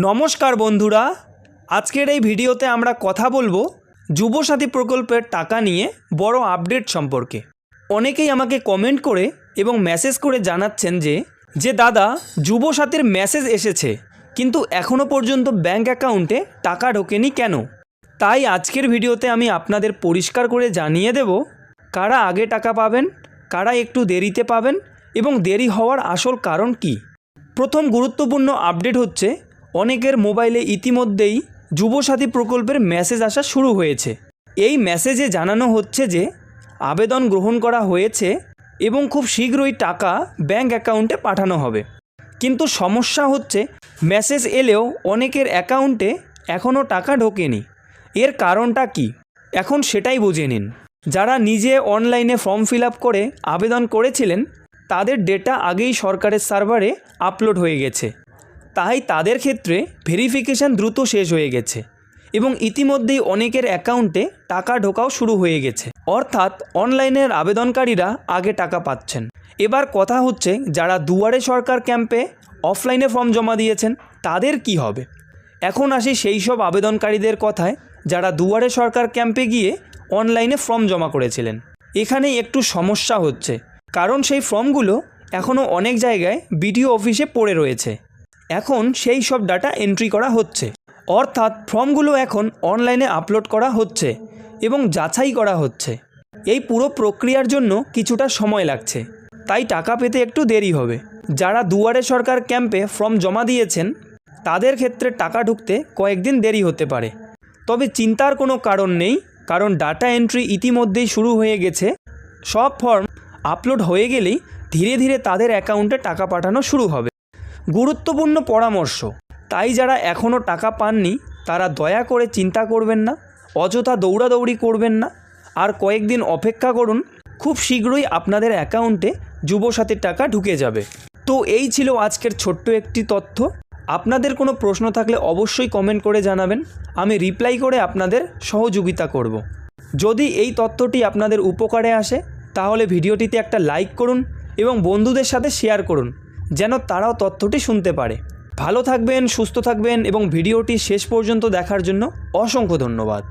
নমস্কার বন্ধুরা, আজকের এই ভিডিওতে আমরা কথা বলবো যুবসাথী প্রকল্পের টাকা নিয়ে বড় আপডেট সম্পর্কে। অনেকেই আমাকে কমেন্ট করে এবং মেসেজ করে জানাচ্ছেন যে দাদা, যুবসাথীর মেসেজ এসেছে কিন্তু এখনও পর্যন্ত ব্যাঙ্ক অ্যাকাউন্টে টাকা ঢোকেনি কেন। তাই আজকের ভিডিওতে আমি আপনাদের পরিষ্কার করে জানিয়ে দেব কারা আগে টাকা পাবেন, কারা একটু দেরিতে পাবেন এবং দেরি হওয়ার আসল কারণ কি। প্রথম গুরুত্বপূর্ণ আপডেট হচ্ছে, অনেকের মোবাইলে ইতিমধ্যেই যুবসাথী প্রকল্পের মেসেজ আসা শুরু হয়েছে। এই মেসেজে জানানো হচ্ছে যে আবেদন গ্রহণ করা হয়েছে এবং খুব শীঘ্রই টাকা ব্যাঙ্ক অ্যাকাউন্টে পাঠানো হবে। কিন্তু সমস্যা হচ্ছে, মেসেজ এলেও অনেকের অ্যাকাউন্টে এখনও টাকা ঢোকেনি। এর কারণটা কি, এখন সেটাই বুঝে নিন। যারা নিজে অনলাইনে ফর্ম ফিল আপ করে আবেদন করেছিলেন, তাদের ডেটা আগেই সরকারের সার্ভারে আপলোড হয়ে গেছে, তাই তাদের ক্ষেত্রে ভেরিফিকেশান দ্রুত শেষ হয়ে গেছে এবং ইতিমধ্যেই অনেকের অ্যাকাউন্টে টাকা ঢোকাও শুরু হয়ে গেছে। অর্থাৎ অনলাইনের আবেদনকারীরা আগে টাকা পাচ্ছেন। এবার কথা হচ্ছে, যারা দুয়ারে সরকার ক্যাম্পে অফলাইনে ফর্ম জমা দিয়েছেন তাদের কি হবে। এখন আসি সেই সব আবেদনকারীদের কথায় যারা দুয়ারে সরকার ক্যাম্পে গিয়ে অনলাইনে ফর্ম জমা করেছিলেন। এখানে একটু সমস্যা হচ্ছে, কারণ সেই ফর্মগুলো এখনও অনেক জায়গায় বিডিও অফিসে পড়ে রয়েছে। এখন সেই সব ডাটা এন্ট্রি করা হচ্ছে, অর্থাৎ ফর্মগুলো এখন অনলাইনে আপলোড করা হচ্ছে এবং যাচাই করা হচ্ছে। এই পুরো প্রক্রিয়ার জন্য কিছুটা সময় লাগছে, তাই টাকা পেতে একটু দেরি হবে। যারা দুয়ারে সরকার ক্যাম্পে ফর্ম জমা দিয়েছেন তাদের ক্ষেত্রে টাকা ঢুকতে কয়েকদিন দেরি হতে পারে। তবে চিন্তার কোনো কারণ নেই, কারণ ডাটা এন্ট্রি ইতিমধ্যেই শুরু হয়ে গেছে। সব ফর্ম আপলোড হয়ে গেলেই ধীরে ধীরে তাদের অ্যাকাউন্টে টাকা পাঠানো শুরু হবে। গুরুত্বপূর্ণ পরামর্শ, তাই যারা এখনও টাকা পাননি তারা দয়া করে চিন্তা করবেন না, অযথা দৌড়াদৌড়ি করবেন না, আর কয়েকদিন অপেক্ষা করুন। খুব শীঘ্রই আপনাদের অ্যাকাউন্টে যুবসাথীর টাকা ঢুকে যাবে। তো এই ছিল আজকের ছোট্ট একটি তথ্য। আপনাদের কোনো প্রশ্ন থাকলে অবশ্যই কমেন্ট করে জানাবেন, আমি রিপ্লাই করে আপনাদের সহযোগিতা করব। যদি এই তথ্যটি আপনাদের উপকারে আসে তাহলে ভিডিওটিতে একটা লাইক করুন এবং বন্ধুদের সাথে শেয়ার করুন, যেন তারাও তথ্যটি শুনতে পারে। ভালো থাকবেন, সুস্থ থাকবেন এবং ভিডিওটি শেষ পর্যন্ত দেখার জন্য অসংখ্য ধন্যবাদ।